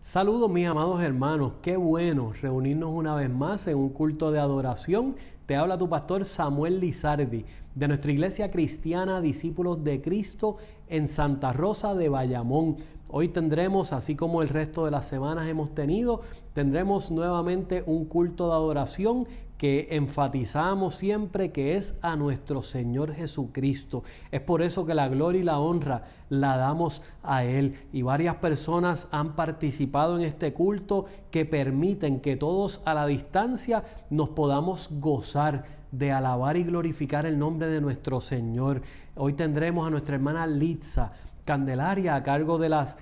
Saludos mis amados hermanos, qué bueno reunirnos una vez más en un culto de adoración. Te habla tu pastor Samuel Lizardi de nuestra iglesia cristiana Discípulos de Cristo en Santa Rosa de Bayamón. Hoy tendremos, así como el resto de las semanas hemos tenido, tendremos nuevamente un culto de adoración que enfatizamos siempre que es a nuestro Señor Jesucristo. Es por eso que la gloria y la honra la damos a Él. Y varias personas han participado en este culto que permiten que todos a la distancia nos podamos gozar de alabar y glorificar el nombre de nuestro Señor. Hoy tendremos a nuestra hermana Litza Candelaria a cargo de las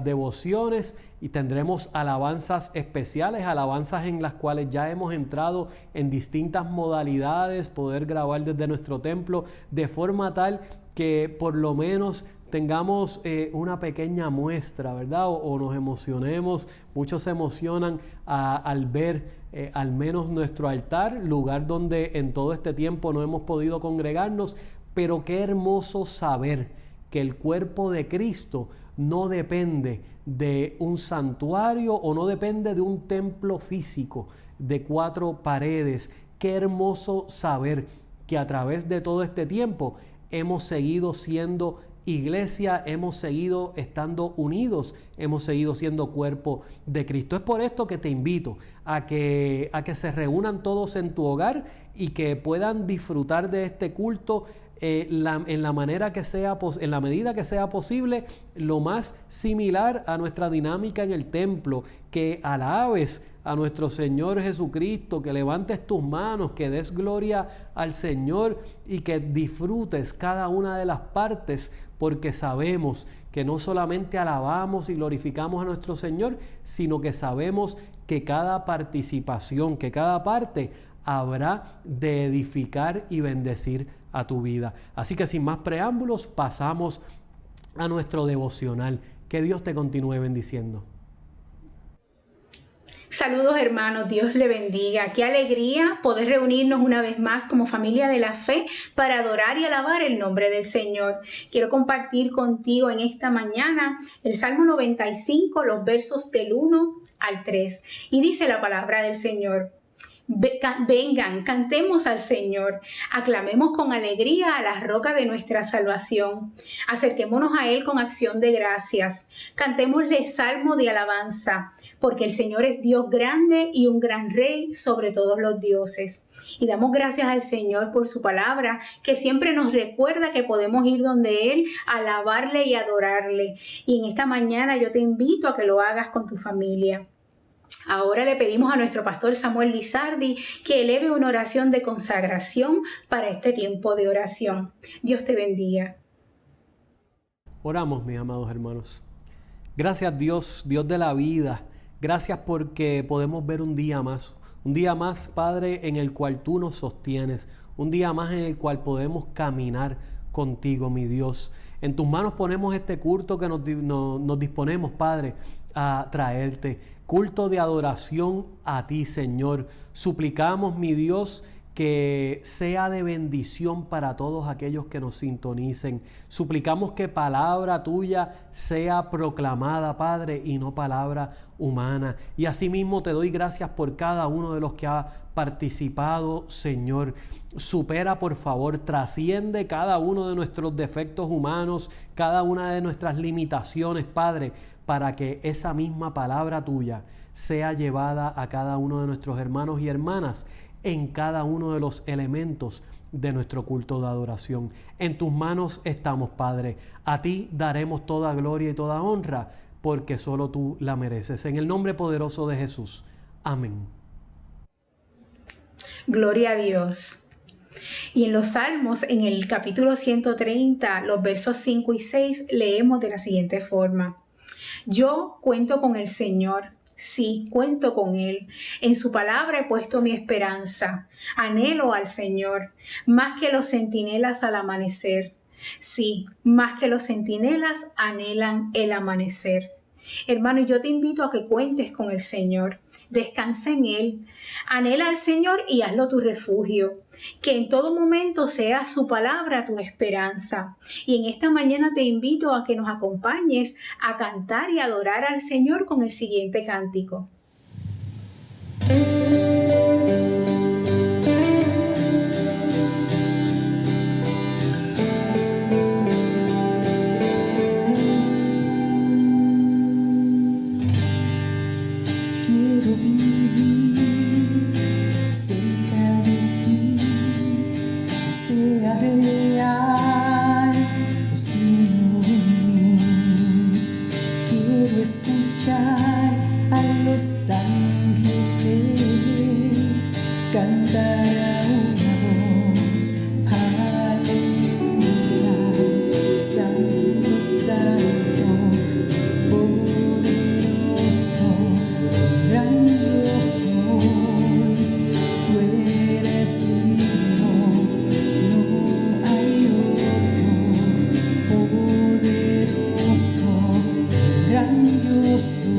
devociones y tendremos alabanzas especiales, alabanzas en las cuales ya hemos entrado en distintas modalidades, poder grabar desde nuestro templo de forma tal que por lo menos tengamos una pequeña muestra, ¿verdad? O nos emocionemos. Muchos se emocionan al ver al menos nuestro altar, lugar donde en todo este tiempo no hemos podido congregarnos, pero qué hermoso saber que el cuerpo de Cristo no depende de un santuario o no depende de un templo físico de 4 paredes. Qué hermoso saber que a través de todo este tiempo hemos seguido siendo iglesia, hemos seguido estando unidos, hemos seguido siendo cuerpo de Cristo. Es por esto que te invito a que se reúnan todos en tu hogar y que puedan disfrutar de este culto en la medida que sea posible, lo más similar a nuestra dinámica en el templo, que alabes a nuestro Señor Jesucristo, que levantes tus manos, que des gloria al Señor y que disfrutes cada una de las partes, porque sabemos que no solamente alabamos y glorificamos a nuestro Señor, sino que sabemos que cada participación, que cada parte habrá de edificar y bendecir a tu vida. Así que sin más preámbulos, pasamos a nuestro devocional. Que Dios te continúe bendiciendo. Saludos hermanos, Dios le bendiga. Qué alegría poder reunirnos una vez más como familia de la fe para adorar y alabar el nombre del Señor. Quiero compartir contigo en esta mañana el Salmo 95, los versos del 1 al 3. Y dice la palabra del Señor: Vengan, cantemos al Señor, aclamemos con alegría a la roca de nuestra salvación. Acerquémonos a Él con acción de gracias. Cantémosle salmo de alabanza, porque el Señor es Dios grande y un gran Rey sobre todos los dioses. Y damos gracias al Señor por su palabra, que siempre nos recuerda que podemos ir donde Él, alabarle y adorarle. Y en esta mañana yo te invito a que lo hagas con tu familia. Ahora le pedimos a nuestro pastor Samuel Lizardi que eleve una oración de consagración para este tiempo de oración. Dios te bendiga. Oramos, mis amados hermanos. Gracias Dios, Dios de la vida. Gracias porque podemos ver un día más, Padre, en el cual tú nos sostienes. Un día más en el cual podemos caminar contigo, mi Dios. En tus manos ponemos este culto que nos disponemos, Padre, a traerte. Culto de adoración a ti, Señor. Suplicamos, mi Dios, que sea de bendición para todos aquellos que nos sintonicen. Suplicamos que palabra tuya sea proclamada, Padre, y no palabra humana. Y asimismo te doy gracias por cada uno de los que ha participado, Señor. Supera, por favor, trasciende cada uno de nuestros defectos humanos, cada una de nuestras limitaciones, Padre, para que esa misma palabra tuya sea llevada a cada uno de nuestros hermanos y hermanas en cada uno de los elementos de nuestro culto de adoración. En tus manos estamos, Padre. A ti daremos toda gloria y toda honra, porque solo tú la mereces. En el nombre poderoso de Jesús. Amén. Gloria a Dios. Y en los Salmos, en el capítulo 130, los versos 5 y 6, leemos de la siguiente forma: Yo cuento con el Señor, sí, cuento con Él. En su palabra he puesto mi esperanza. Anhelo al Señor, más que los centinelas al amanecer. Sí, más que los centinelas anhelan el amanecer. Hermano, yo te invito a que cuentes con el Señor. Descansa en Él. Anhela al Señor y hazlo tu refugio. Que en todo momento sea su palabra tu esperanza. Y en esta mañana te invito a que nos acompañes a cantar y adorar al Señor con el siguiente cántico. Escuchar a los ángeles cantar a una voz, aleluya, santo, santo, Dios poderoso, grandioso, tú eres digno, no hay otro, poderoso, grandioso.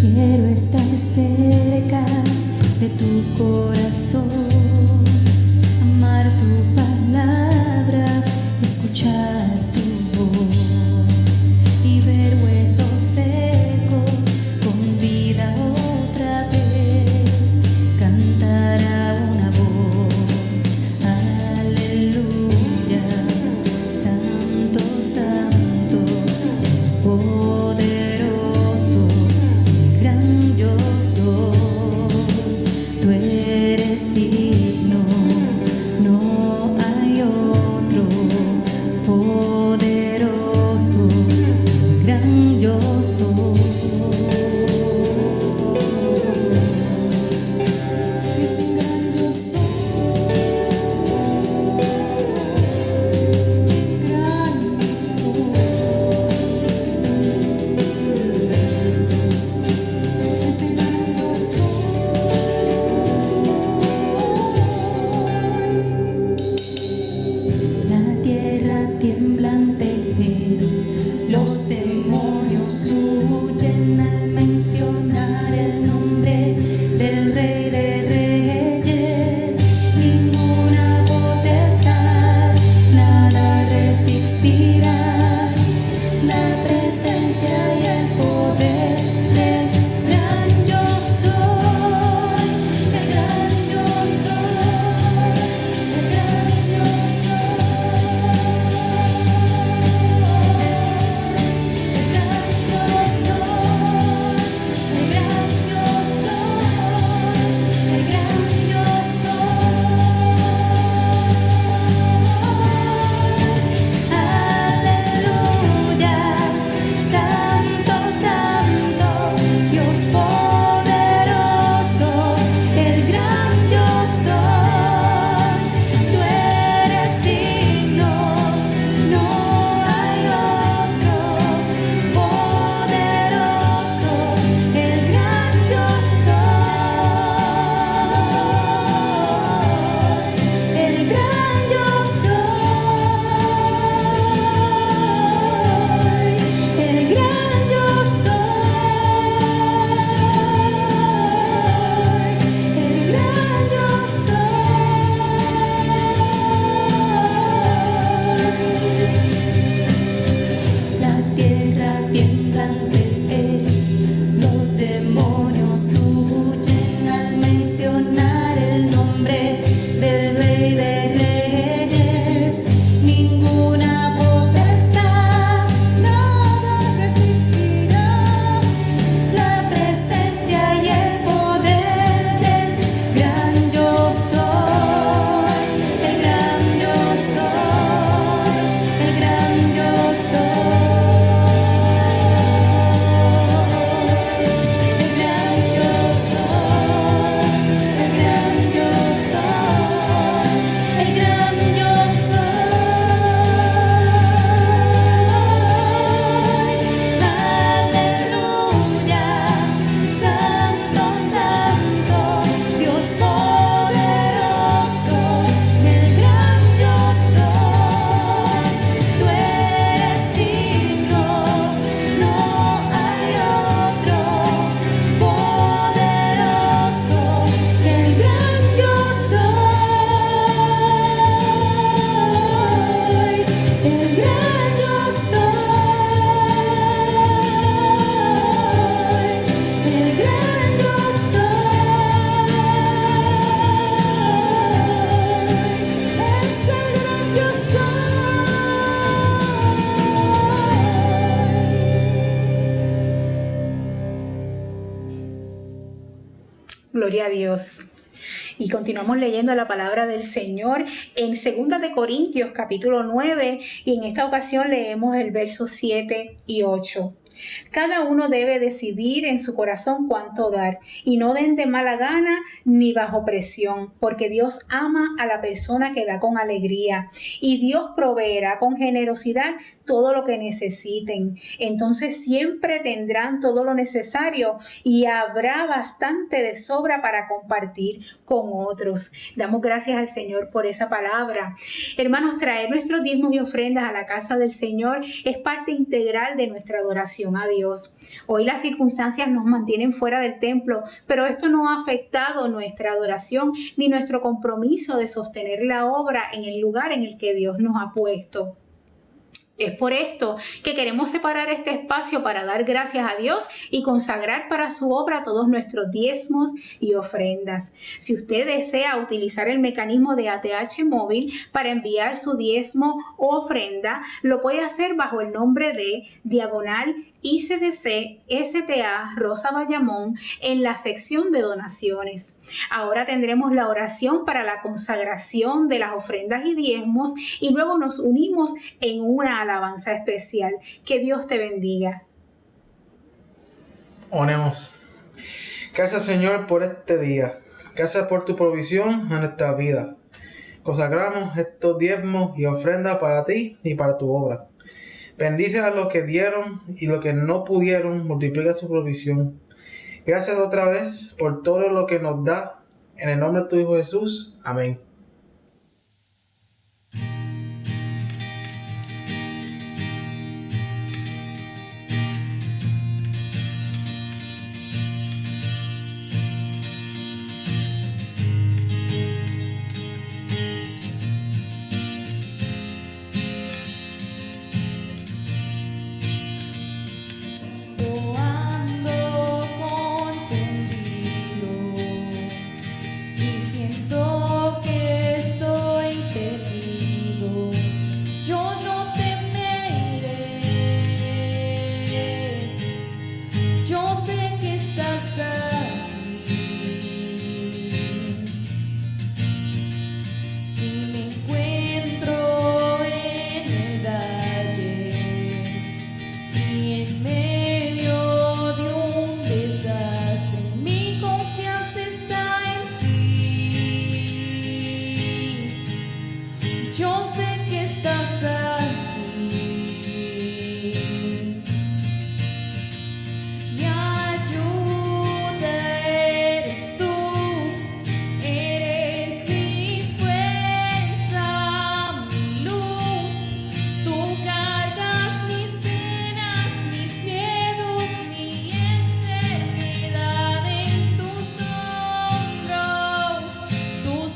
Quiero estar cerca de tu corazón, amar tu palabra, escuchar tu voz y ver huesos secos con vida otra vez, cantar a una voz, aleluya, santo, santo, Dios poderoso, grandioso, tú eres digno, no hay otro, poderoso, grandioso. Es grandioso, grandioso. Es grandioso. Gloria a Dios. Y continuamos leyendo la palabra del Señor en 2 de Corintios capítulo 9 y en esta ocasión leemos el verso 7 y 8. Cada uno debe decidir en su corazón cuánto dar, y no den de mala gana ni bajo presión, porque Dios ama a la persona que da con alegría, y Dios proveerá con generosidad todo lo que necesiten. Entonces siempre tendrán todo lo necesario y habrá bastante de sobra para compartir con otros. Damos gracias al Señor por esa palabra. Hermanos, traer nuestros diezmos y ofrendas a la casa del Señor es parte integral de nuestra adoración a Dios. Hoy las circunstancias nos mantienen fuera del templo, pero esto no ha afectado nuestra adoración ni nuestro compromiso de sostener la obra en el lugar en el que Dios nos ha puesto. Es por esto que queremos separar este espacio para dar gracias a Dios y consagrar para su obra todos nuestros diezmos y ofrendas. Si usted desea utilizar el mecanismo de ATH móvil para enviar su diezmo o ofrenda, lo puede hacer bajo el nombre de /ICDC STA Rosa Bayamón en la sección de donaciones. Ahora tendremos la oración para la consagración de las ofrendas y diezmos y luego nos unimos en una alabanza especial. Que Dios te bendiga. Oremos. Gracias, Señor, por este día. Gracias por tu provisión a nuestra vida. Consagramos estos diezmos y ofrendas para ti y para tu obra. Bendice a los que dieron y los que no pudieron, multiplica su provisión. Gracias otra vez por todo lo que nos da. En el nombre de tu Hijo Jesús. Amén. Yo ando confundido y siento que estoy perdido. Yo no temeré. Yo sé que estás aquí. Si me encuentro en el valle y en medio de un desastre, mi confianza está en ti. Yo sé que estás aquí. Mi ayuda eres tú, eres mi fuerza, mi luz. Tú cargas mis penas, mis miedos, mi enfermedad en tus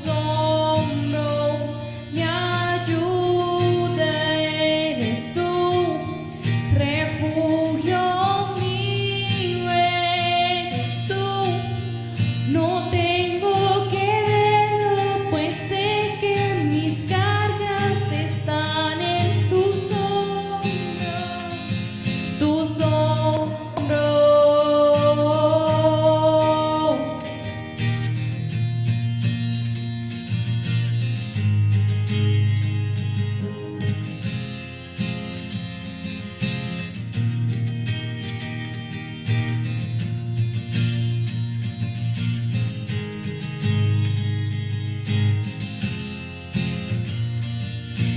hombros, mi ayuda eres tú, refugio mío eres tú. No tengo que verlo, pues sé que mis cargas están en tus hombros, tus hombros.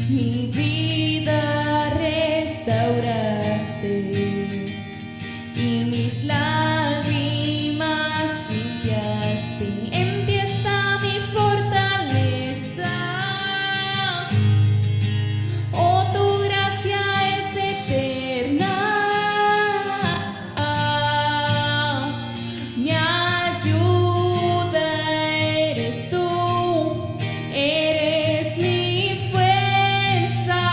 Mi vida restauraste y mis lágrimas limpiaste. En ti está mi fortaleza. Oh, tu gracia es eterna. Mi ayuda eres tú, eres mi fuerza.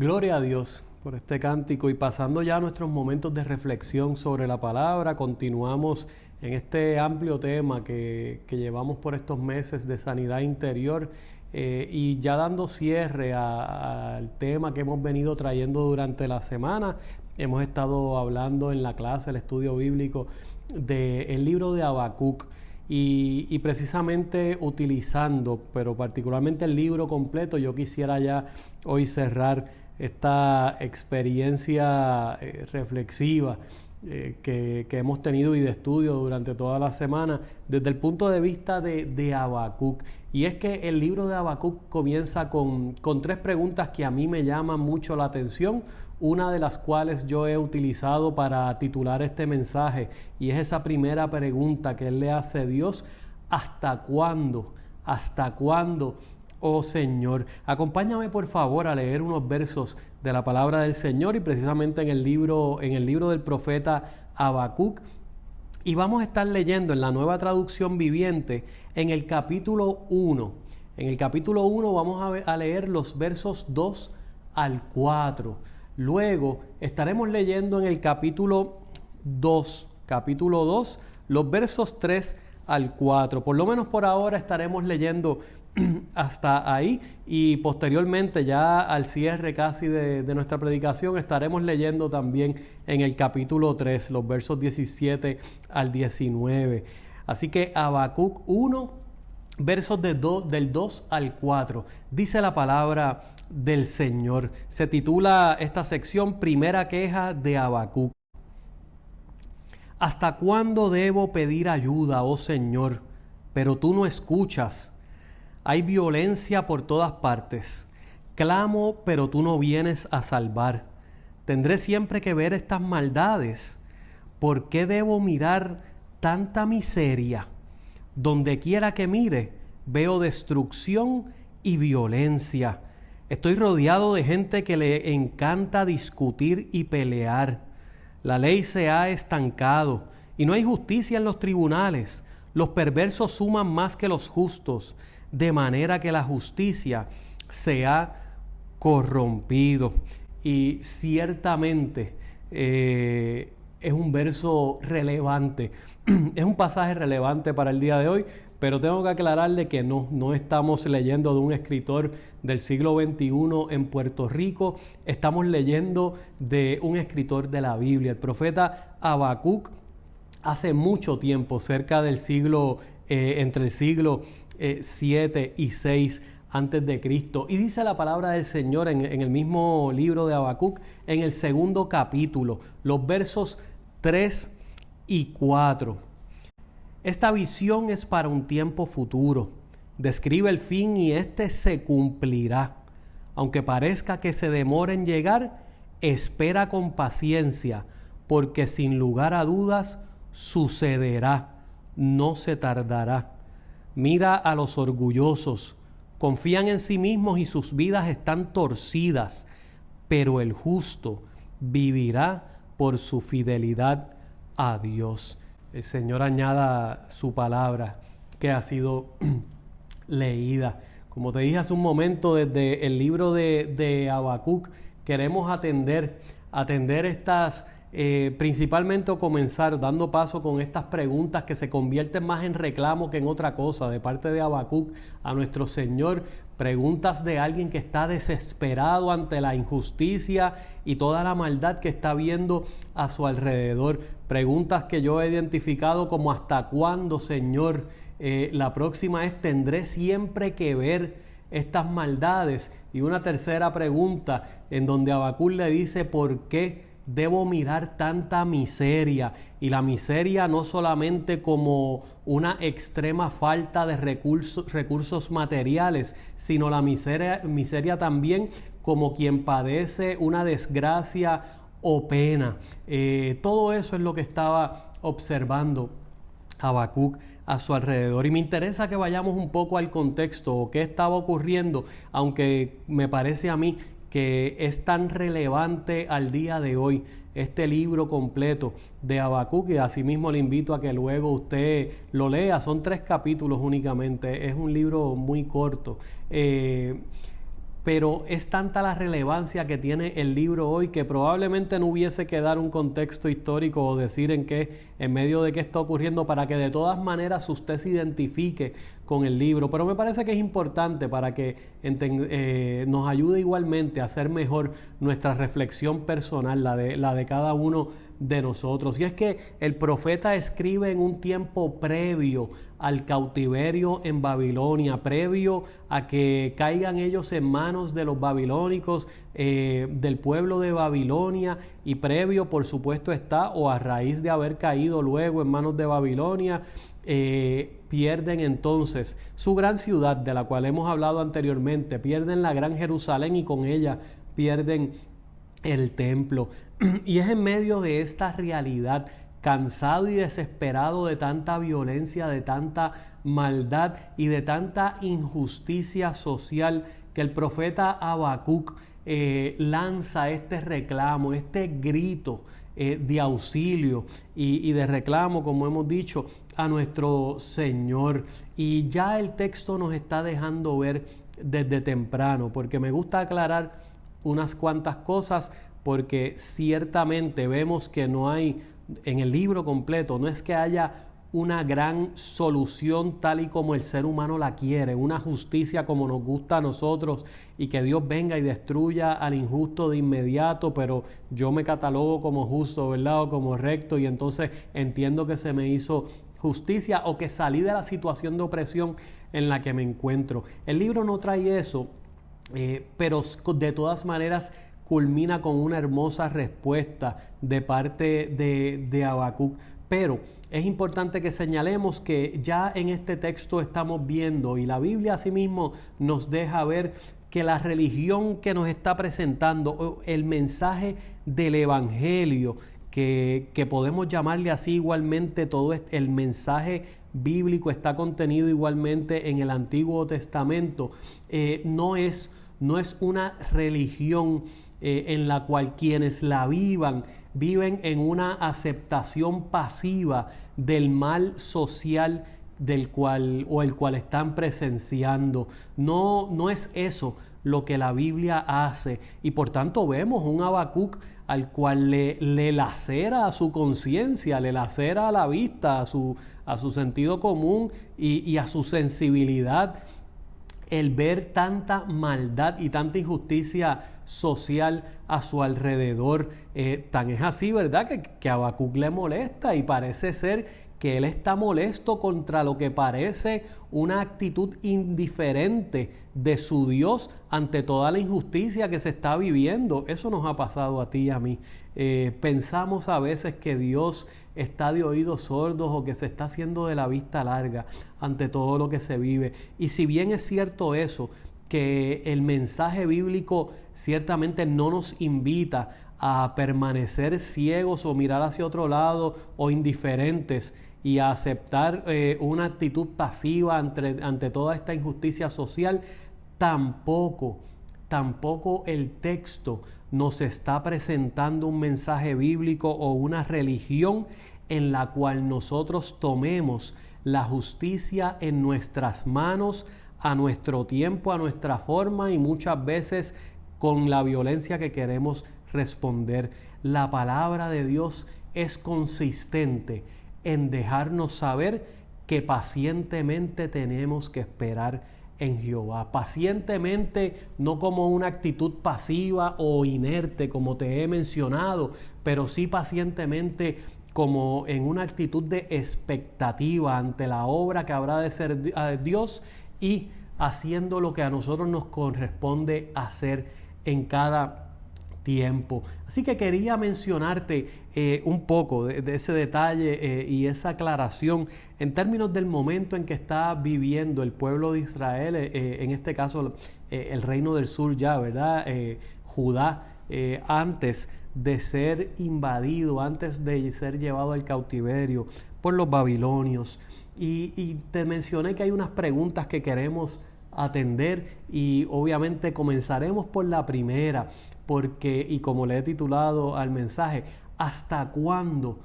Gloria a Dios por este cántico, y pasando ya a nuestros momentos de reflexión sobre la palabra, continuamos en este amplio tema que llevamos por estos meses de sanidad interior, y ya dando cierre al tema que hemos venido trayendo durante la semana. Hemos estado hablando en la clase, el estudio bíblico del libro de Habacuc, y precisamente utilizando, pero particularmente el libro completo. Yo quisiera ya hoy cerrar esta experiencia reflexiva que hemos tenido y de estudio durante toda la semana desde el punto de vista de Habacuc. Y es que el libro de Habacuc comienza con 3 preguntas que a mí me llaman mucho la atención, una de las cuales yo he utilizado para titular este mensaje, y es esa primera pregunta que él le hace a Dios: ¿hasta cuándo? ¿Hasta cuándo, oh Señor? Acompáñame por favor a leer unos versos de la palabra del Señor, y precisamente en el libro del profeta Habacuc, y vamos a estar leyendo en la Nueva Traducción Viviente en el capítulo 1. En el capítulo 1 vamos a leer los versos 2 al 4. Luego estaremos leyendo en el capítulo 2, los versos 3 al 4. Por lo menos por ahora estaremos leyendo hasta ahí, y posteriormente, ya al cierre casi de nuestra predicación, estaremos leyendo también en el capítulo 3, los versos 17 al 19. Así que Habacuc 1, versos del 2 al 4. Dice la palabra del Señor. Se titula esta sección Primera queja de Habacuc. ¿Hasta cuándo debo pedir ayuda, oh Señor? Pero tú no escuchas. Hay violencia por todas partes. Clamo, pero tú no vienes a salvar. ¿Tendré siempre que ver estas maldades? ¿Por qué debo mirar tanta miseria? Donde quiera que mire, veo destrucción y violencia. Estoy rodeado de gente que le encanta discutir y pelear. La ley se ha estancado y no hay justicia en los tribunales. Los perversos suman más que los justos, de manera que la justicia se ha corrompido. Y ciertamente es un verso relevante, es un pasaje relevante para el día de hoy, pero tengo que aclararle que no estamos leyendo de un escritor del siglo XXI en Puerto Rico, estamos leyendo de un escritor de la Biblia, el profeta Habacuc, hace mucho tiempo, cerca del siglo, entre el siglo 7 y 6 antes de Cristo. Y dice la palabra del Señor en el mismo libro de Habacuc, en el 2 capítulo, los versos 3 y 4. Esta visión es para un tiempo futuro. Describe el fin y este se cumplirá. Aunque parezca que se demore en llegar, espera con paciencia, porque sin lugar a dudas sucederá, no se tardará. Mira a los orgullosos, confían en sí mismos y sus vidas están torcidas, pero el justo vivirá por su fidelidad a Dios. El Señor añada su palabra que ha sido leída. Como te dije hace un momento, desde el libro de Habacuc queremos atender estas principalmente, o comenzar dando paso con estas preguntas que se convierten más en reclamo que en otra cosa de parte de Habacuc a nuestro Señor, preguntas de alguien que está desesperado ante la injusticia y toda la maldad que está viendo a su alrededor, preguntas que yo he identificado como ¿hasta cuándo, Señor? La próxima es ¿tendré siempre que ver estas maldades? Y una tercera pregunta en donde Habacuc le dice ¿por qué debo mirar tanta miseria? Y la miseria no solamente como una extrema falta de recursos materiales, sino la miseria también como quien padece una desgracia o pena. Todo eso es lo que estaba observando Habacuc a su alrededor. Y me interesa que vayamos un poco al contexto o qué estaba ocurriendo, aunque me parece a mí que es tan relevante al día de hoy este libro completo de Habacuc, y asimismo le invito a que luego usted lo lea. Son 3 capítulos únicamente, es un libro muy corto, pero es tanta la relevancia que tiene el libro hoy que probablemente no hubiese que dar un contexto histórico o decir en medio de qué está ocurriendo para que de todas maneras usted se identifique con el libro. Pero me parece que es importante para que nos ayude igualmente a hacer mejor nuestra reflexión personal, la de cada uno de nosotros. Y es que el profeta escribe en un tiempo previo al cautiverio en Babilonia, previo a que caigan ellos en manos de los babilónicos, del pueblo de Babilonia, y previo, por supuesto, está, o a raíz de haber caído luego en manos de Babilonia, pierden entonces su gran ciudad, de la cual hemos hablado anteriormente, pierden la gran Jerusalén y con ella pierden el templo. Y es en medio de esta realidad, cansado y desesperado de tanta violencia, de tanta maldad y de tanta injusticia social, que el profeta Habacuc lanza este reclamo, este grito de auxilio y de reclamo, como hemos dicho, a nuestro Señor. Y ya el texto nos está dejando ver desde temprano, porque me gusta aclarar unas cuantas cosas, porque ciertamente vemos que no hay, en el libro completo, no es que haya una gran solución tal y como el ser humano la quiere, una justicia como nos gusta a nosotros y que Dios venga y destruya al injusto de inmediato, pero yo me catalogo como justo, ¿verdad? O como recto, y entonces entiendo que se me hizo justicia o que salí de la situación de opresión en la que me encuentro. El libro no trae eso, pero de todas maneras culmina con una hermosa respuesta de parte de Habacuc. Pero es importante que señalemos que ya en este texto estamos viendo, y la Biblia asimismo nos deja ver, que la religión que nos está presentando, el mensaje del Evangelio, que podemos llamarle así igualmente, todo el mensaje bíblico está contenido igualmente en el Antiguo Testamento, no es una religión en la cual quienes la viven en una aceptación pasiva del mal social el cual están presenciando. No es eso lo que la Biblia hace, y por tanto vemos un Habacuc al cual le lacera a su conciencia, le lacera a la vista, a su sentido común y a su sensibilidad el ver tanta maldad y tanta injusticia social a su alrededor. Tan es así, ¿verdad?, que a Habacuc le molesta, y parece ser que él está molesto contra lo que parece una actitud indiferente de su Dios ante toda la injusticia que se está viviendo. Eso nos ha pasado a ti y a mí. Pensamos a veces que Dios está de oídos sordos o que se está haciendo de la vista larga ante todo lo que se vive. Y si bien es cierto eso, que el mensaje bíblico ciertamente no nos invita a permanecer ciegos o mirar hacia otro lado o indiferentes y a aceptar una actitud pasiva ante toda esta injusticia social, tampoco el texto nos está presentando un mensaje bíblico o una religión en la cual nosotros tomemos la justicia en nuestras manos, a nuestro tiempo, a nuestra forma, y muchas veces con la violencia que queremos responder. La palabra de Dios es consistente en dejarnos saber que pacientemente tenemos que esperar en Jehová. Pacientemente, no como una actitud pasiva o inerte, como te he mencionado, pero sí pacientemente como en una actitud de expectativa ante la obra que habrá de ser Dios, y haciendo lo que a nosotros nos corresponde hacer en cada tiempo. Así que quería mencionarte un poco de ese detalle y esa aclaración en términos del momento en que está viviendo el pueblo de Israel, en este caso el reino del sur ya, ¿verdad? Judá, antes de ser invadido, antes de ser llevado al cautiverio por los babilonios. Y te mencioné que hay unas preguntas que queremos atender, y obviamente comenzaremos por la primera, porque, y como le he titulado al mensaje, ¿hasta cuándo,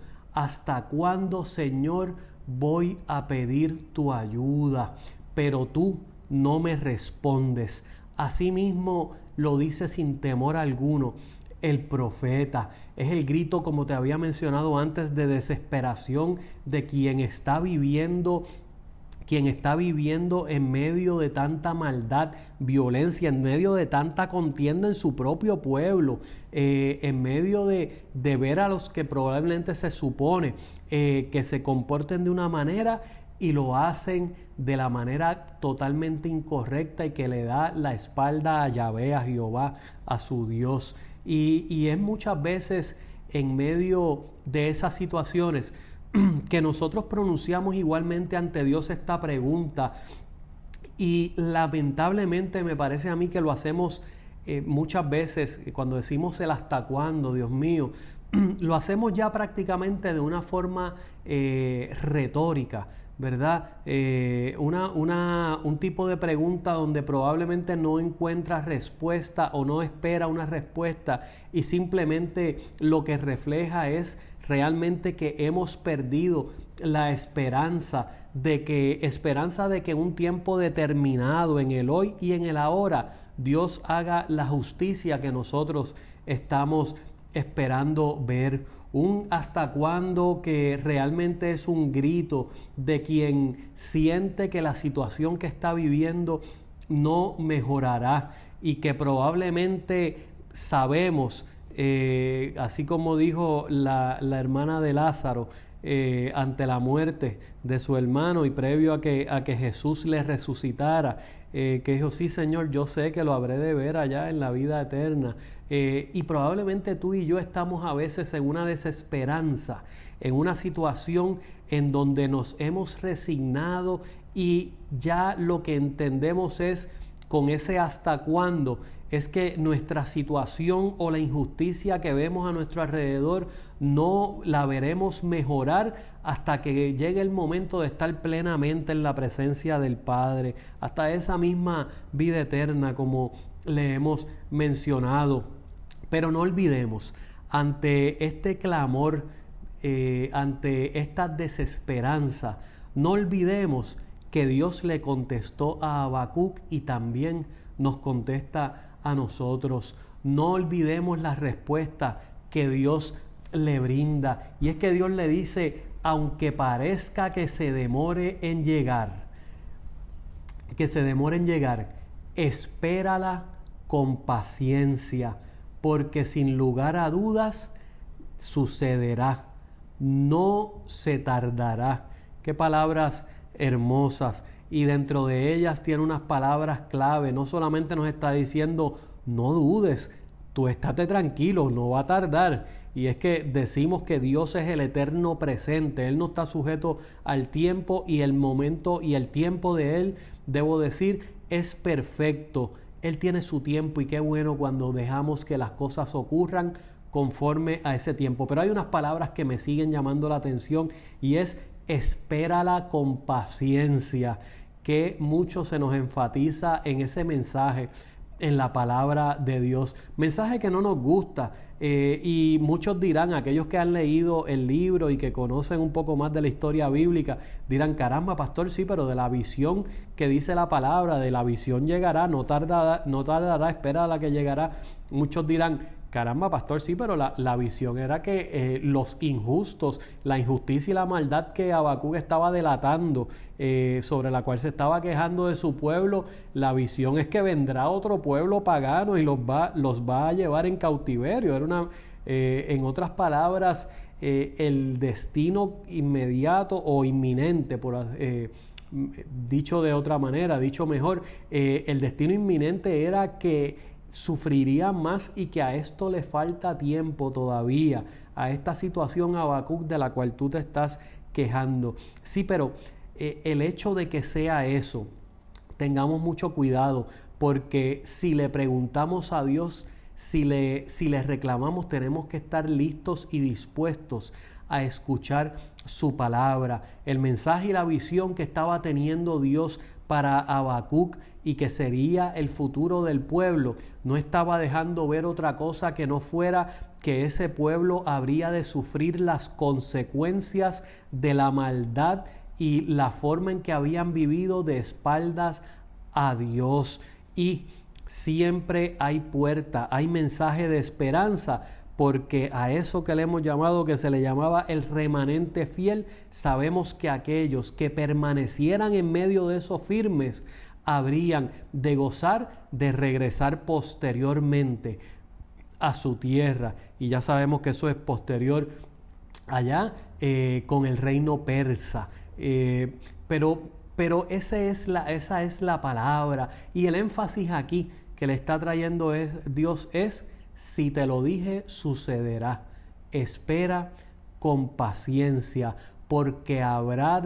Señor, voy a pedir tu ayuda, pero tú no me respondes? Asimismo lo dice sin temor alguno el profeta. Es el grito, como te había mencionado antes, de desesperación de quien está viviendo en medio de tanta maldad, violencia, en medio de tanta contienda en su propio pueblo, en medio de ver a los que probablemente se supone que se comporten de una manera y lo hacen de la manera totalmente incorrecta y que le da la espalda a Yahvé, a Jehová, a su Dios. Y es muchas veces en medio de esas situaciones que nosotros pronunciamos igualmente ante Dios esta pregunta, y lamentablemente me parece a mí que lo hacemos muchas veces cuando decimos el hasta cuándo, Dios mío, lo hacemos ya prácticamente de una forma retórica, ¿verdad? Un tipo de pregunta donde probablemente no encuentra respuesta o no espera una respuesta, y simplemente lo que refleja es realmente que hemos perdido la esperanza de que un tiempo determinado, en el hoy y en el ahora, Dios haga la justicia que nosotros estamos esperando ver. Un hasta cuándo que realmente es un grito de quien siente que la situación que está viviendo no mejorará, y que probablemente sabemos, así como dijo la hermana de Lázaro ante la muerte de su hermano y previo a que Jesús le resucitara, que dijo: sí, Señor, yo sé que lo habré de ver allá en la vida eterna. Y probablemente tú y yo estamos a veces en una desesperanza, en una situación en donde nos hemos resignado, y ya lo que entendemos es, con ese hasta cuándo, es que nuestra situación o la injusticia que vemos a nuestro alrededor no la veremos mejorar hasta que llegue el momento de estar plenamente en la presencia del Padre, hasta esa misma vida eterna, como le hemos mencionado. Pero no olvidemos, ante este clamor, ante esta desesperanza, no olvidemos que Dios le contestó a Habacuc y también nos contesta a nosotros. No olvidemos la respuesta que Dios le brinda, y es que Dios le dice: aunque parezca que se demore en llegar, espérala con paciencia, porque sin lugar a dudas sucederá, no se tardará. Qué palabras hermosas, y dentro de ellas tiene unas palabras clave. No solamente nos está diciendo: no dudes, tú estate tranquilo, no va a tardar. Y es que decimos que Dios es el eterno presente, Él no está sujeto al tiempo, y el momento y el tiempo de Él, debo decir, es perfecto. Él tiene su tiempo, y qué bueno cuando dejamos que las cosas ocurran conforme a ese tiempo. Pero hay unas palabras que me siguen llamando la atención, y es: espérala con paciencia, que mucho se nos enfatiza en ese mensaje, en la palabra de Dios. Mensaje que no nos gusta, y muchos dirán, aquellos que han leído el libro y que conocen un poco más de la historia bíblica, dirán: caramba, pastor, sí, pero de la visión que dice la palabra, de la visión llegará, no tardará, espera a la que llegará. Muchos dirán: caramba, pastor, sí, pero la visión era que los injustos, la injusticia y la maldad que Habacuc estaba delatando, sobre la cual se estaba quejando de su pueblo, la visión es que vendrá otro pueblo pagano y los va a llevar en cautiverio. Era en otras palabras, el destino inmediato o inminente, dicho de otra manera, dicho mejor, el destino inminente era que sufriría más, y que a esto le falta tiempo todavía, a esta situación, Habacuc, de la cual tú te estás quejando. Sí, pero el hecho de que sea eso, tengamos mucho cuidado, porque si le preguntamos a Dios, si le reclamamos, tenemos que estar listos y dispuestos a escuchar su palabra. El mensaje y la visión que estaba teniendo Dios para Habacuc, y que sería el futuro del pueblo, no estaba dejando ver otra cosa que no fuera que ese pueblo habría de sufrir las consecuencias de la maldad y la forma en que habían vivido de espaldas a Dios. Y siempre hay puerta, hay mensaje de esperanza, porque a eso que le hemos llamado, que se le llamaba el remanente fiel, sabemos que aquellos que permanecieran en medio de esos firmes habrían de gozar de regresar posteriormente a su tierra. Y ya sabemos que eso es posterior allá con el reino persa. Pero esa es la palabra. Y el énfasis aquí que le está trayendo Dios es: si te lo dije, sucederá. Espera con paciencia, porque habrán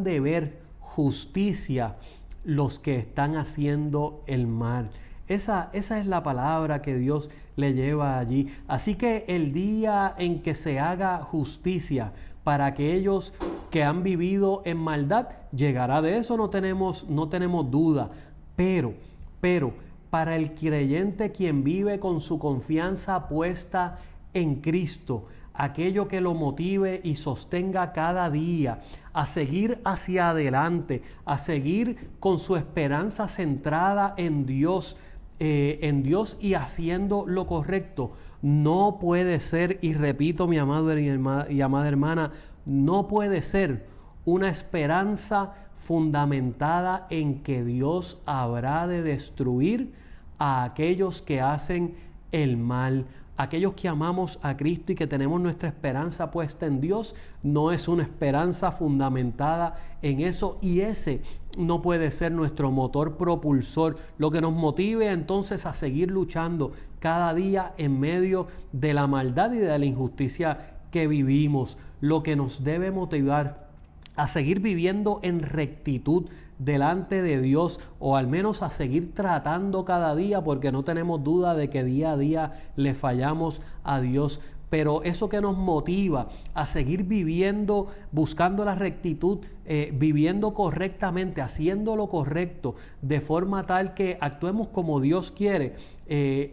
de ver justicia los que están haciendo el mal. Esa es la palabra que Dios le lleva allí. Así que el día en que se haga justicia para aquellos que han vivido en maldad, llegará. De eso no tenemos duda. Pero para el creyente, quien vive con su confianza puesta en Cristo, aquello que lo motive y sostenga cada día a seguir hacia adelante, a seguir con su esperanza centrada en Dios y haciendo lo correcto, no puede ser, y repito, mi amado y amada hermana, no puede ser una esperanza fundamentada en que Dios habrá de destruir a aquellos que hacen el mal. Aquellos que amamos a Cristo y que tenemos nuestra esperanza puesta en Dios, no es una esperanza fundamentada en eso, y ese no puede ser nuestro motor propulsor, lo que nos motive entonces a seguir luchando cada día en medio de la maldad y de la injusticia que vivimos. Lo que nos debe motivar a seguir viviendo en rectitud delante de Dios, o al menos a seguir tratando cada día, porque no tenemos duda de que día a día le fallamos a Dios. Pero eso que nos motiva a seguir viviendo, buscando la rectitud, viviendo correctamente, haciendo lo correcto, de forma tal que actuemos como Dios quiere,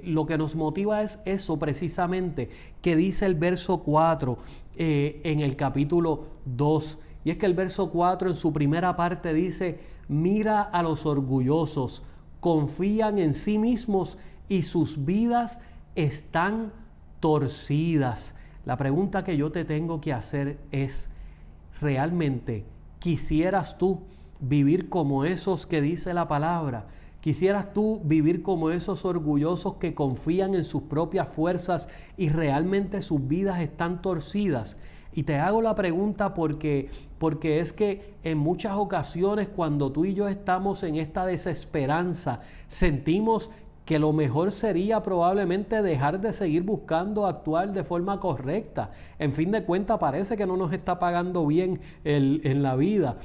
lo que nos motiva es eso precisamente que dice el verso 4 en el capítulo 2. Y es que el verso 4 en su primera parte dice: mira a los orgullosos, confían en sí mismos y sus vidas están torcidas. La pregunta que yo te tengo que hacer es: ¿realmente quisieras tú vivir como esos que dice la palabra? ¿Quisieras tú vivir como esos orgullosos que confían en sus propias fuerzas y realmente sus vidas están torcidas? Y te hago la pregunta porque es que en muchas ocasiones, cuando tú y yo estamos en esta desesperanza, sentimos que lo mejor sería probablemente dejar de seguir buscando actuar de forma correcta. En fin de cuentas, parece que no nos está pagando bien en la vida.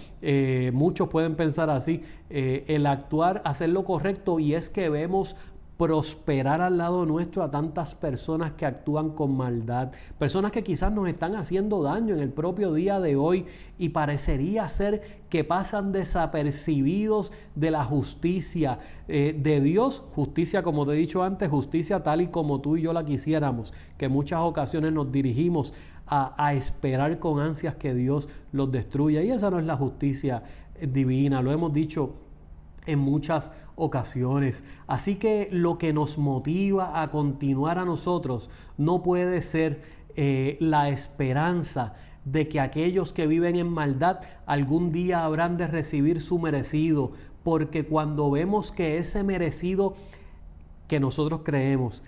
Muchos pueden pensar así, el actuar, hacer lo correcto, y es que vemos prosperar al lado nuestro a tantas personas que actúan con maldad, personas que quizás nos están haciendo daño en el propio día de hoy, y parecería ser que pasan desapercibidos de la justicia de Dios, justicia, como te he dicho antes, justicia tal y como tú y yo la quisiéramos, que en muchas ocasiones nos dirigimos a esperar con ansias que Dios los destruya, y esa no es la justicia divina, lo hemos dicho en muchas ocasiones. Así que lo que nos motiva a continuar a nosotros no puede ser la esperanza de que aquellos que viven en maldad algún día habrán de recibir su merecido, porque cuando vemos que ese merecido que nosotros creemos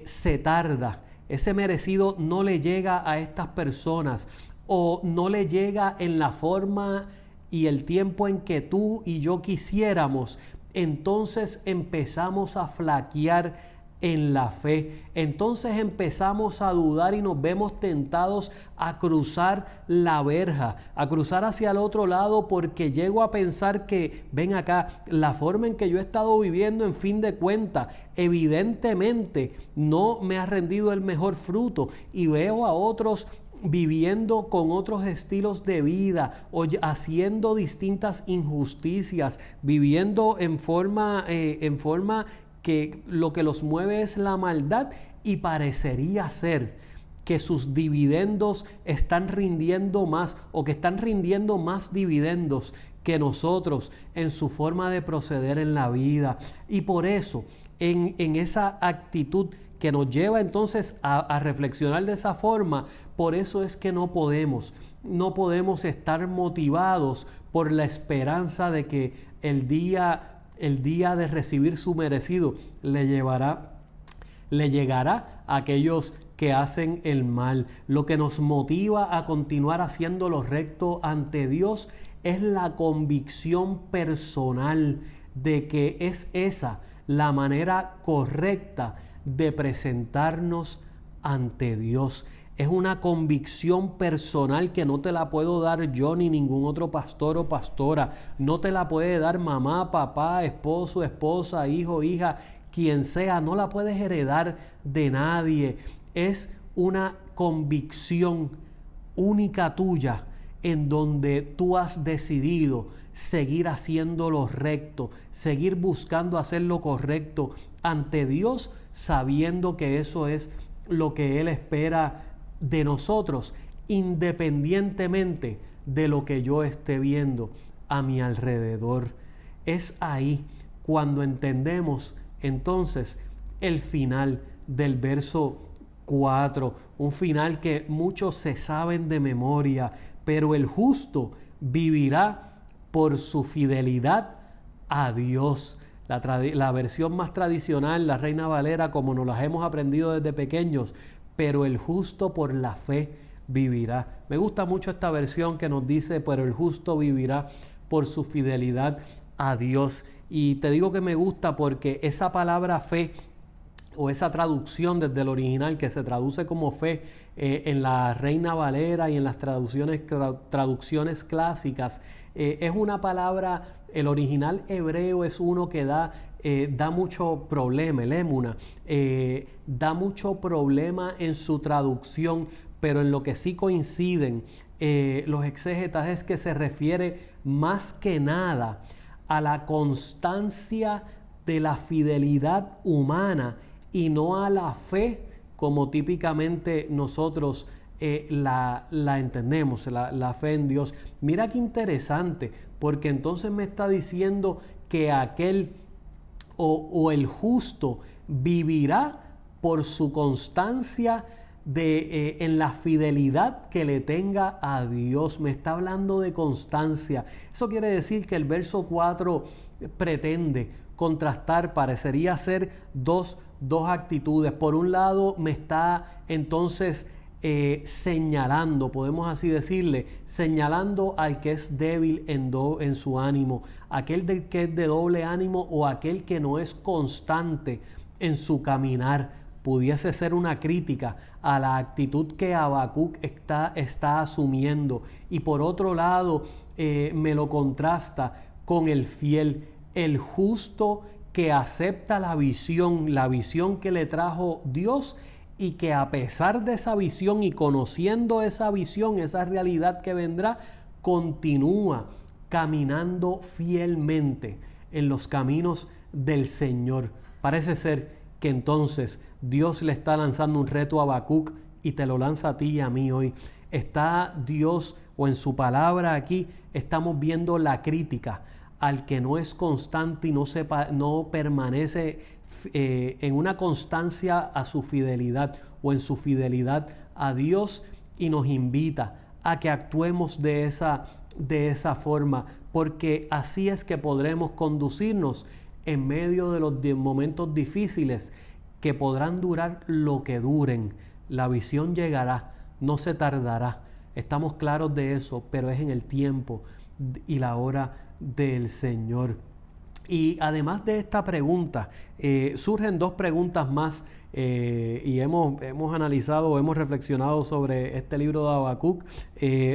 se tarda, ese merecido no le llega a estas personas, o no le llega en la forma y el tiempo en que tú y yo quisiéramos, entonces empezamos a flaquear en la fe. Entonces empezamos a dudar y nos vemos tentados a cruzar la verja, a cruzar hacia el otro lado, porque llego a pensar que, ven acá, la forma en que yo he estado viviendo, en fin de cuentas, evidentemente no me ha rendido el mejor fruto, y veo a otros viviendo con otros estilos de vida, o haciendo distintas injusticias, viviendo en forma que lo que los mueve es la maldad, y parecería ser que sus dividendos están rindiendo más o que están rindiendo más dividendos que nosotros en su forma de proceder en la vida. Y por eso, en esa actitud que nos lleva entonces a reflexionar de esa forma, por eso es que no podemos estar motivados por la esperanza de que el día de recibir su merecido le llegará a aquellos que hacen el mal. Lo que nos motiva a continuar haciendo lo recto ante Dios es la convicción personal de que es esa la manera correcta de presentarnos ante Dios. Es una convicción personal que no te la puedo dar yo ni ningún otro pastor o pastora. No te la puede dar mamá, papá, esposo, esposa, hijo, hija, quien sea. No la puedes heredar de nadie. Es una convicción única tuya en donde tú has decidido seguir haciendo lo recto, seguir buscando hacer lo correcto ante Dios, sabiendo que eso es lo que Él espera de nosotros, independientemente de lo que yo esté viendo a mi alrededor. Es ahí cuando entendemos entonces el final del verso 4, un final que muchos se saben de memoria, pero el justo vivirá por su fidelidad a Dios. La versión más tradicional, la Reina Valera, como nos las hemos aprendido desde pequeños, pero el justo por la fe vivirá. Me gusta mucho esta versión que nos dice, pero el justo vivirá por su fidelidad a Dios. Y te digo que me gusta porque esa palabra fe, o esa traducción desde el original que se traduce como fe en la Reina Valera y en las traducciones clásicas, es una palabra, el original hebreo es uno que da mucho problema, el émuna, da mucho problema en su traducción, pero en lo que sí coinciden los exégetas es que se refiere más que nada a la constancia de la fidelidad humana y no a la fe como típicamente nosotros la entendemos, la fe en Dios. Mira qué interesante, porque entonces me está diciendo que aquel o el justo vivirá por su constancia en la fidelidad que le tenga a Dios. Me está hablando de constancia. Eso quiere decir que el verso 4 pretende contrastar, parecería ser dos actitudes. Por un lado me está entonces señalando, podemos así decirle, señalando al que es débil en su ánimo, aquel que es de doble ánimo o aquel que no es constante en su caminar. Pudiese ser una crítica a la actitud que Habacuc está asumiendo. Y por otro lado me lo contrasta con el fiel, el justo que acepta la visión que le trajo Dios, y que a pesar de esa visión y conociendo esa visión, esa realidad que vendrá, continúa caminando fielmente en los caminos del Señor. Parece ser que entonces Dios le está lanzando un reto a Habacuc y te lo lanza a ti y a mí hoy. Está Dios, o en su palabra aquí, estamos viendo la crítica al que no es constante y no permanece en una constancia a su fidelidad o en su fidelidad a Dios, y nos invita a que actuemos de esa forma, porque así es que podremos conducirnos en medio de los momentos difíciles que podrán durar lo que duren. La visión llegará, no se tardará. Estamos claros de eso, pero es en el tiempo y la hora del Señor. Y además de esta pregunta, surgen dos preguntas más y hemos analizado, hemos reflexionado sobre este libro de Habacuc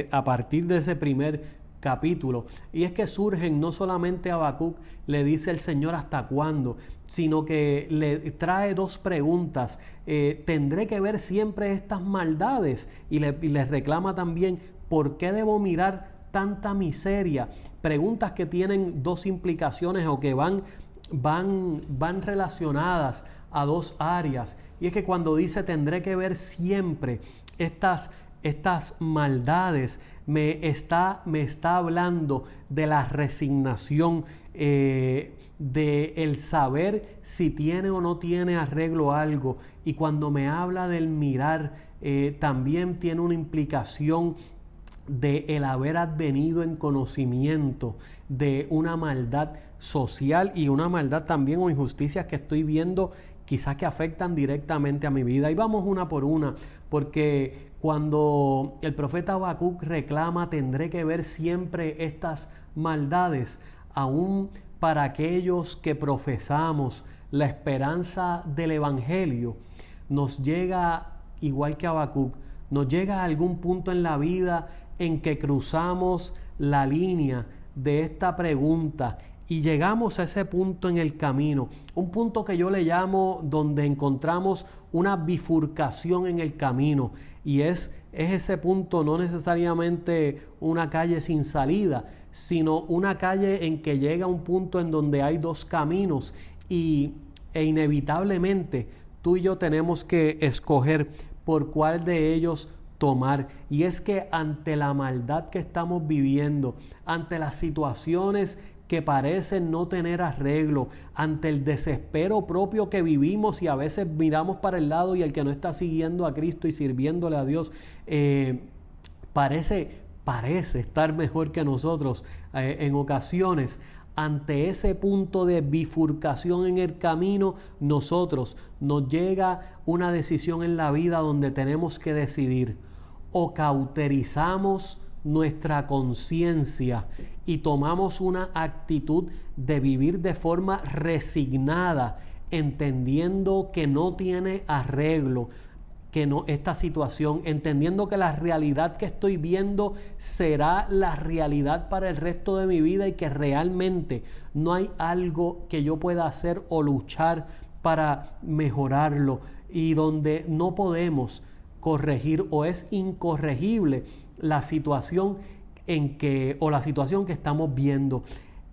a partir de ese primer capítulo. Y es que surgen, no solamente Habacuc le dice el Señor hasta cuándo, sino que le trae dos preguntas. ¿Tendré que ver siempre estas maldades? Y le reclama también, ¿por qué debo mirar tanta miseria? Preguntas que tienen dos implicaciones o que van relacionadas a dos áreas. Y es que cuando dice tendré que ver siempre, estas maldades, me está hablando de la resignación, de el saber si tiene o no tiene arreglo algo. Y cuando me habla del mirar, también tiene una implicación de el haber advenido en conocimiento de una maldad social y una maldad también o injusticias que estoy viendo quizás que afectan directamente a mi vida. Y vamos una por una, porque cuando el profeta Habacuc reclama tendré que ver siempre estas maldades, aún para aquellos que profesamos la esperanza del Evangelio, nos llega, igual que Habacuc, nos llega a algún punto en la vida en que cruzamos la línea de esta pregunta y llegamos a ese punto en el camino, un punto que yo le llamo donde encontramos una bifurcación en el camino, y es ese punto, no necesariamente una calle sin salida, sino una calle en que llega un punto en donde hay dos caminos e inevitablemente tú y yo tenemos que escoger por cuál de ellos tomar. Y es que ante la maldad que estamos viviendo, ante las situaciones que parecen no tener arreglo, ante el desespero propio que vivimos y a veces miramos para el lado y el que no está siguiendo a Cristo y sirviéndole a Dios parece estar mejor que nosotros en ocasiones. Ante ese punto de bifurcación en el camino, nos llega una decisión en la vida donde tenemos que decidir: o cauterizamos nuestra conciencia y tomamos una actitud de vivir de forma resignada, entendiendo que no tiene arreglo, esta situación, entendiendo que la realidad que estoy viendo será la realidad para el resto de mi vida y que realmente no hay algo que yo pueda hacer o luchar para mejorarlo, y donde no podemos corregir o es incorregible la situación la situación que estamos viendo.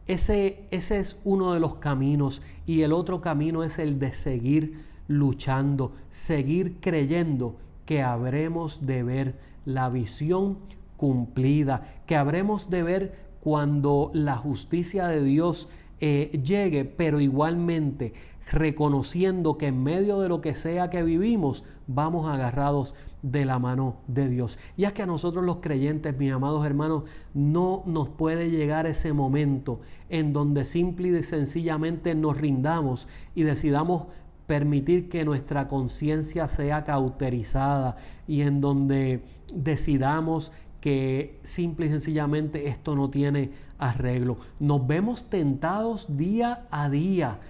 Ese es uno de los caminos, y el otro camino es el de seguir luchando, seguir creyendo que habremos de ver la visión cumplida, que habremos de ver cuando la justicia de Dios llegue, pero igualmente reconociendo que en medio de lo que sea que vivimos, vamos agarrados de la mano de Dios. Y es que a nosotros los creyentes, mis amados hermanos, no nos puede llegar ese momento en donde simple y sencillamente nos rindamos y decidamos permitir que nuestra conciencia sea cauterizada, y en donde decidamos que simple y sencillamente esto no tiene arreglo. Nos vemos tentados día a día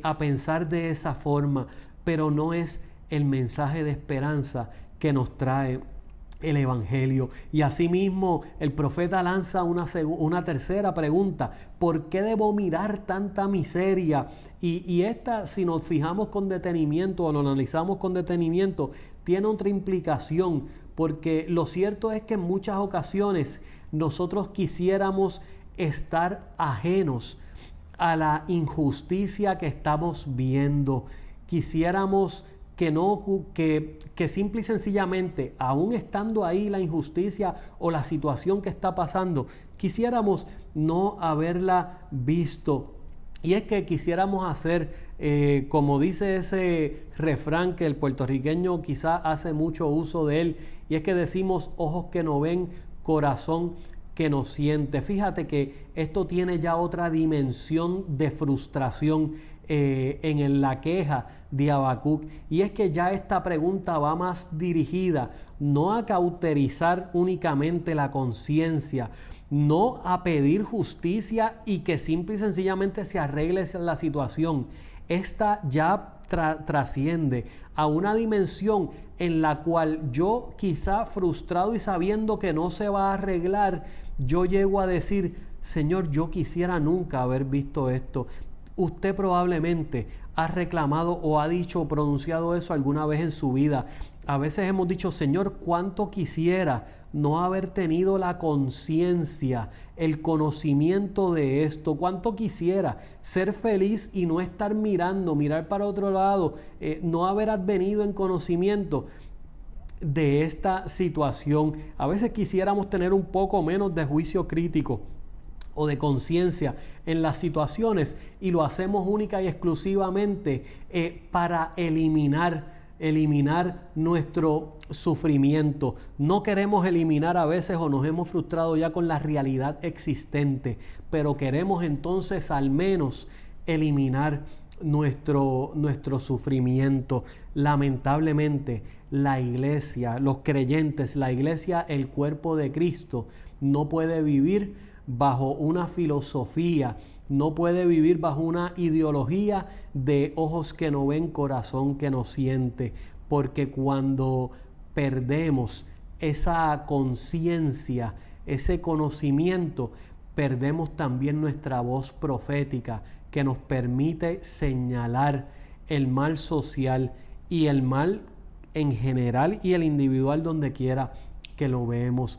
a pensar de esa forma, pero no es el mensaje de esperanza que nos trae el Evangelio. Y asimismo el profeta lanza una tercera pregunta: ¿por qué debo mirar tanta miseria? Y esta, si nos fijamos con detenimiento o lo analizamos con detenimiento, tiene otra implicación, porque lo cierto es que en muchas ocasiones nosotros quisiéramos estar ajenos a la injusticia que estamos viendo. Quisiéramos que simple y sencillamente, aún estando ahí la injusticia o la situación que está pasando, quisiéramos no haberla visto. Y es que quisiéramos hacer, como dice ese refrán que el puertorriqueño quizá hace mucho uso de él, y es que decimos: ojos que no ven, corazón que no siente. Fíjate que esto tiene ya otra dimensión de frustración en la queja de Habacuc, y es que ya esta pregunta va más dirigida no a cauterizar únicamente la conciencia, no a pedir justicia y que simple y sencillamente se arregle la situación. Esta ya trasciende a una dimensión en la cual yo, quizá frustrado y sabiendo que no se va a arreglar, yo llego a decir: Señor, yo quisiera nunca haber visto esto. Usted probablemente ha reclamado o ha dicho o pronunciado eso alguna vez en su vida. A veces hemos dicho: Señor, cuánto quisiera no haber tenido la conciencia, el conocimiento de esto. Cuánto quisiera ser feliz y no estar mirar para otro lado, no haber advenido en conocimiento. de esta situación. A veces quisiéramos tener un poco menos de juicio crítico o de conciencia en las situaciones, y lo hacemos única y exclusivamente para eliminar nuestro sufrimiento. No queremos eliminar a veces, o nos hemos frustrado ya con la realidad existente, pero queremos entonces al menos eliminar nuestro sufrimiento. Lamentablemente, la iglesia, los creyentes, la iglesia, el cuerpo de Cristo, no puede vivir bajo una filosofía, no puede vivir bajo una ideología de ojos que no ven, corazón que no siente, porque cuando perdemos esa conciencia, ese conocimiento, perdemos también nuestra voz profética que nos permite señalar el mal social y el mal en general y el individual donde quiera que lo vemos.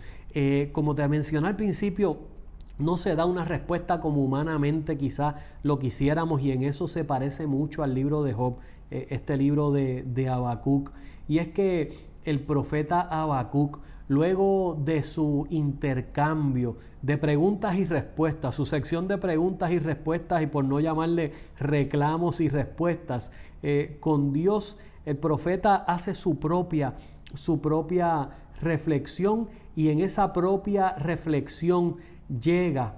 Como te mencioné al principio, no se da una respuesta como humanamente quizás lo quisiéramos, y en eso se parece mucho al libro de Job, este libro de Habacuc. Y es que el profeta Habacuc, luego de su intercambio de preguntas y respuestas, su sección de preguntas y respuestas, y por no llamarle reclamos y respuestas, con Dios, el profeta hace su propia reflexión, y en esa propia reflexión llega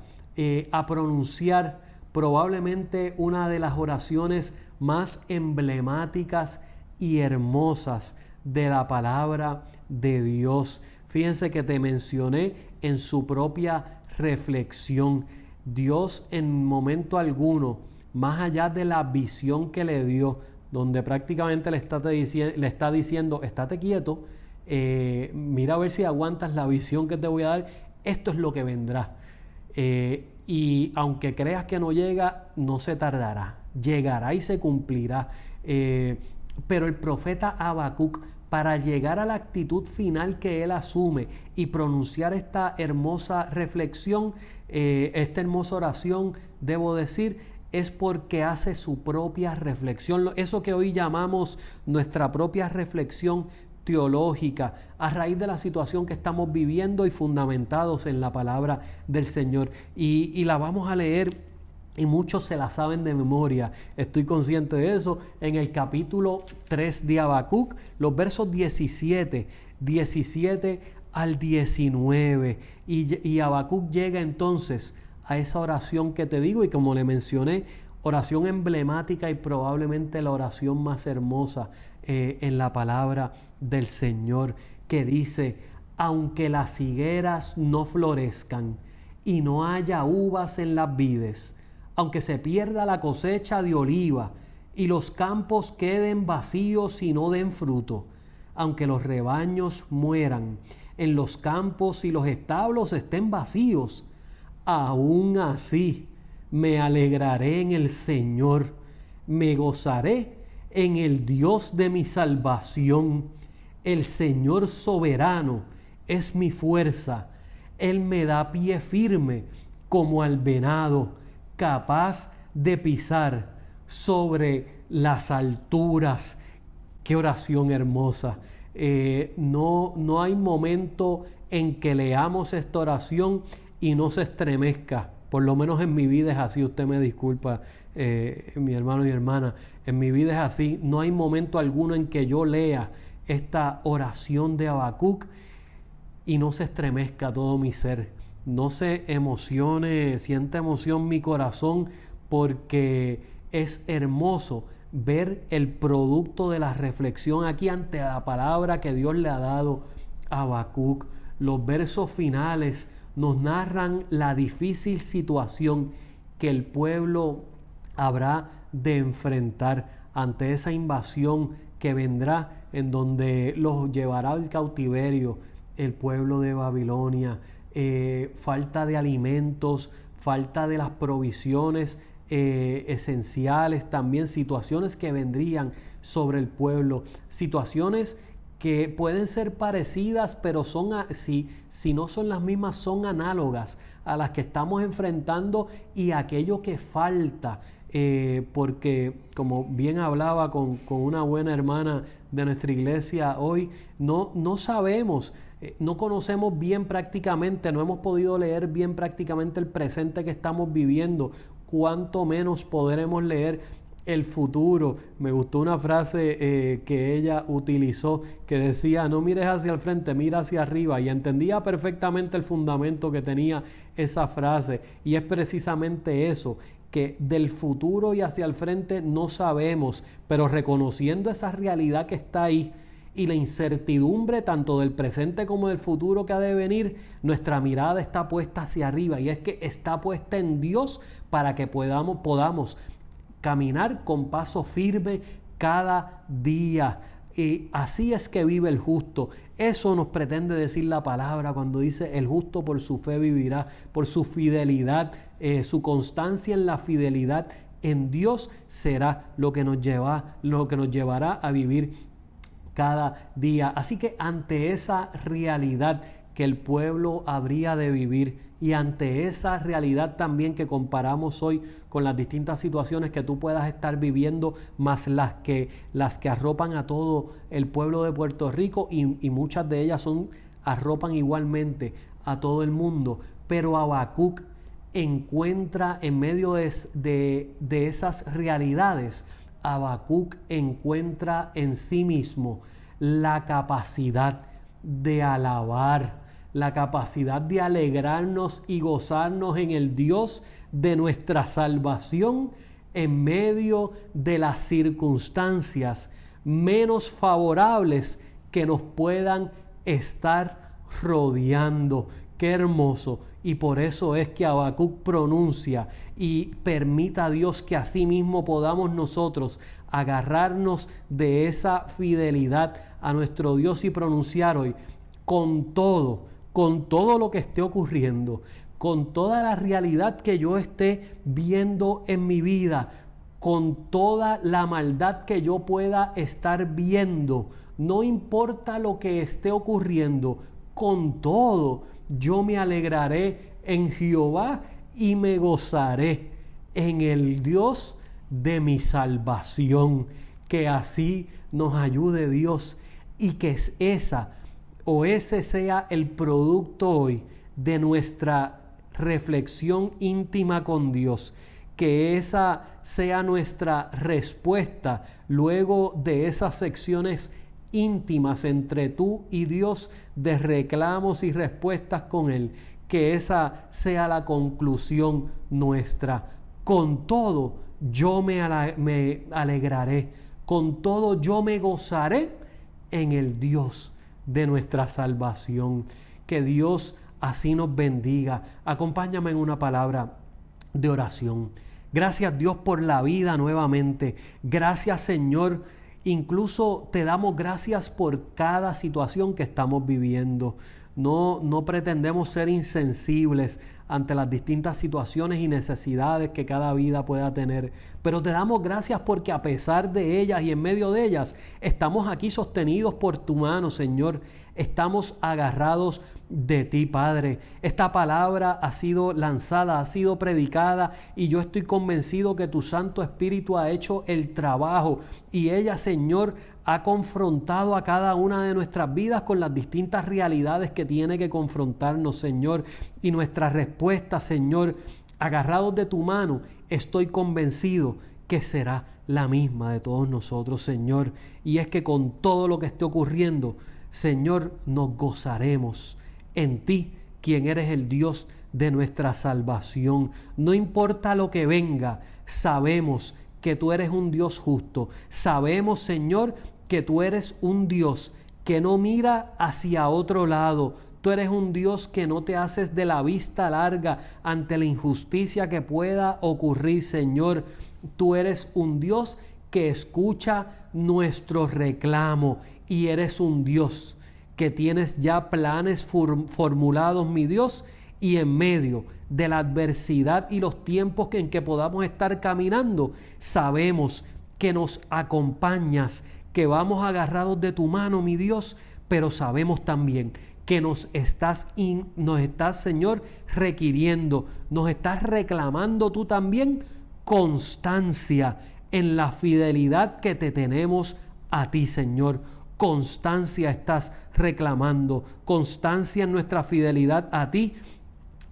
a pronunciar probablemente una de las oraciones más emblemáticas y hermosas de la palabra de Dios. Fíjense que te mencioné en su propia reflexión. Dios en momento alguno, más allá de la visión que le dio, donde prácticamente le está diciendo, estate quieto, mira a ver si aguantas la visión que te voy a dar, esto es lo que vendrá. Y aunque creas que no llega, no se tardará, llegará y se cumplirá. Pero el profeta Habacuc, para llegar a la actitud final que él asume y pronunciar esta hermosa reflexión, esta hermosa oración, debo decir, es porque hace su propia reflexión, eso que hoy llamamos nuestra propia reflexión teológica, a raíz de la situación que estamos viviendo y fundamentados en la palabra del Señor. Y la vamos a leer, y muchos se la saben de memoria, estoy consciente de eso, en el capítulo 3 de Habacuc, los versos 17 al 19. Y Habacuc llega entonces a esa oración que te digo, y como le mencioné, oración emblemática y probablemente la oración más hermosa en la palabra del Señor, que dice: aunque las higueras no florezcan y no haya uvas en las vides, aunque se pierda la cosecha de oliva y los campos queden vacíos y no den fruto, aunque los rebaños mueran en los campos y los establos estén vacíos, aún así me alegraré en el Señor, me gozaré en el Dios de mi salvación. El Señor soberano es mi fuerza, Él me da pie firme como al venado, capaz de pisar sobre las alturas. Qué oración hermosa. No hay momento en que leamos esta oración y no se estremezca. Por lo menos en mi vida es así. Usted me disculpa, mi hermano y hermana. En mi vida es así. No hay momento alguno en que yo lea esta oración de Habacuc y no se estremezca todo mi ser. No se emocione, siente emoción mi corazón, porque es hermoso ver el producto de la reflexión aquí ante la palabra que Dios le ha dado a Habacuc. Los versos finales nos narran la difícil situación que el pueblo habrá de enfrentar ante esa invasión que vendrá, en donde los llevará al cautiverio el pueblo de Babilonia. Falta de alimentos, falta de las provisiones esenciales, también situaciones que vendrían sobre el pueblo, situaciones que pueden ser parecidas, pero si no son las mismas, son análogas a las que estamos enfrentando, y aquello que falta porque como bien hablaba con una buena hermana de nuestra iglesia hoy, no sabemos, no conocemos bien prácticamente, no hemos podido leer bien prácticamente el presente que estamos viviendo, cuánto menos podremos leer el futuro. Me gustó una frase que ella utilizó que decía: no mires hacia el frente, mira hacia arriba, y entendía perfectamente el fundamento que tenía esa frase, y es precisamente eso, que del futuro y hacia el frente no sabemos, pero reconociendo esa realidad que está ahí y la incertidumbre tanto del presente como del futuro que ha de venir, nuestra mirada está puesta hacia arriba, y es que está puesta en Dios para que podamos caminar con paso firme cada día. Y así es que vive el justo. Eso nos pretende decir la palabra cuando dice: el justo por su fe vivirá, por su fidelidad, su constancia en la fidelidad en Dios será lo que nos llevará a vivir cada día. Así que ante esa realidad que el pueblo habría de vivir, y ante esa realidad también que comparamos hoy con las distintas situaciones que tú puedas estar viviendo, más las que arropan a todo el pueblo de Puerto Rico, y muchas de ellas arropan igualmente a todo el mundo, pero Habacuc encuentra en medio de esas realidades, Habacuc encuentra en sí mismo la capacidad de alabar, la capacidad de alegrarnos y gozarnos en el Dios de nuestra salvación en medio de las circunstancias menos favorables que nos puedan estar rodeando. Qué hermoso. Y por eso es que Habacuc pronuncia y permita a Dios que así mismo podamos nosotros agarrarnos de esa fidelidad a nuestro Dios y pronunciar hoy: con todo lo que esté ocurriendo, con toda la realidad que yo esté viendo en mi vida, con toda la maldad que yo pueda estar viendo, no importa lo que esté ocurriendo, con todo yo me alegraré en Jehová y me gozaré en el Dios de mi salvación. Que así nos ayude Dios, y que ese sea el producto hoy de nuestra reflexión íntima con Dios, que esa sea nuestra respuesta luego de esas secciones íntimas entre tú y Dios, de reclamos y respuestas con Él, que esa sea la conclusión nuestra. Con todo yo me alegraré, con todo yo me gozaré en el Dios de nuestra salvación. Que Dios así nos bendiga. Acompáñame en una palabra de oración. Gracias, Dios, por la vida nuevamente. Gracias, Señor. Incluso te damos gracias por cada situación que estamos viviendo. No pretendemos ser insensibles ante las distintas situaciones y necesidades que cada vida pueda tener, pero te damos gracias porque a pesar de ellas y en medio de ellas estamos aquí sostenidos por tu mano, Señor. Estamos agarrados de ti, Padre. Esta palabra ha sido lanzada, ha sido predicada, y yo estoy convencido que tu Santo Espíritu ha hecho el trabajo, y ella, Señor, ha confrontado a cada una de nuestras vidas con las distintas realidades que tiene que confrontarnos, Señor. Y nuestra respuesta, Señor, agarrados de tu mano, estoy convencido que será la misma de todos nosotros, Señor. Y es que con todo lo que esté ocurriendo, Señor, nos gozaremos en ti, quien eres el Dios de nuestra salvación. No importa lo que venga, sabemos que tú eres un Dios justo. Sabemos, Señor, que tú eres un Dios que no mira hacia otro lado. Tú eres un Dios que no te haces de la vista larga ante la injusticia que pueda ocurrir, Señor. Tú eres un Dios que escucha nuestro reclamo, y eres un Dios que tienes ya planes formulados, mi Dios, y en medio de la adversidad y los tiempos en que podamos estar caminando, sabemos que nos acompañas, que vamos agarrados de tu mano, mi Dios, pero sabemos también que nos estás, Señor, requiriendo, nos estás reclamando tú también constancia en la fidelidad que te tenemos a ti, Señor. Constancia estás reclamando, constancia en nuestra fidelidad a ti.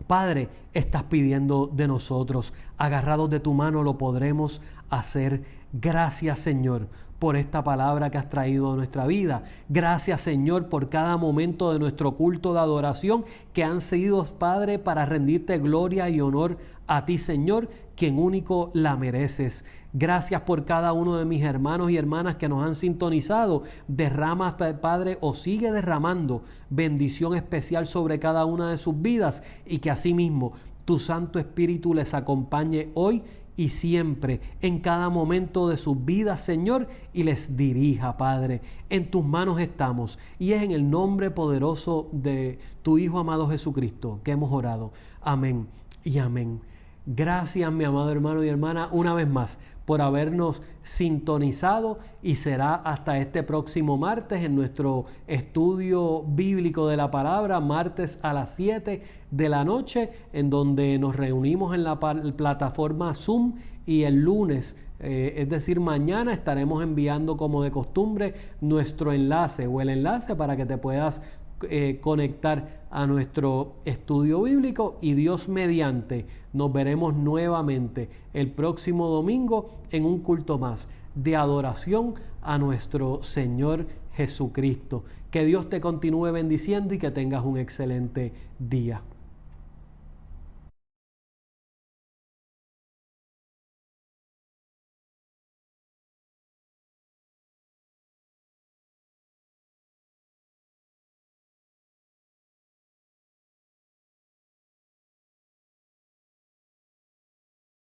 Padre, estás pidiendo de nosotros. Agarrados de tu mano lo podremos hacer. Gracias, Señor, por esta palabra que has traído a nuestra vida. Gracias, Señor, por cada momento de nuestro culto de adoración que han sido, Padre, para rendirte gloria y honor a ti, Señor, quien único la mereces. Gracias por cada uno de mis hermanos y hermanas que nos han sintonizado. Derrama, Padre, o sigue derramando bendición especial sobre cada una de sus vidas, y que asimismo tu Santo Espíritu les acompañe hoy y siempre, en cada momento de sus vidas, Señor, y les dirija, Padre. En tus manos estamos, y es en el nombre poderoso de tu Hijo amado Jesucristo que hemos orado. Amén y amén. Gracias, mi amado hermano y hermana, una vez más por habernos sintonizado, y será hasta este próximo martes en nuestro estudio bíblico de la palabra, martes a las 7 de la noche, en donde nos reunimos en la plataforma Zoom, y el lunes, es decir, mañana, estaremos enviando como de costumbre nuestro enlace o el enlace para que te puedas conectar a nuestro estudio bíblico, y Dios mediante nos veremos nuevamente el próximo domingo en un culto más de adoración a nuestro Señor Jesucristo. Que Dios te continúe bendiciendo y que tengas un excelente día.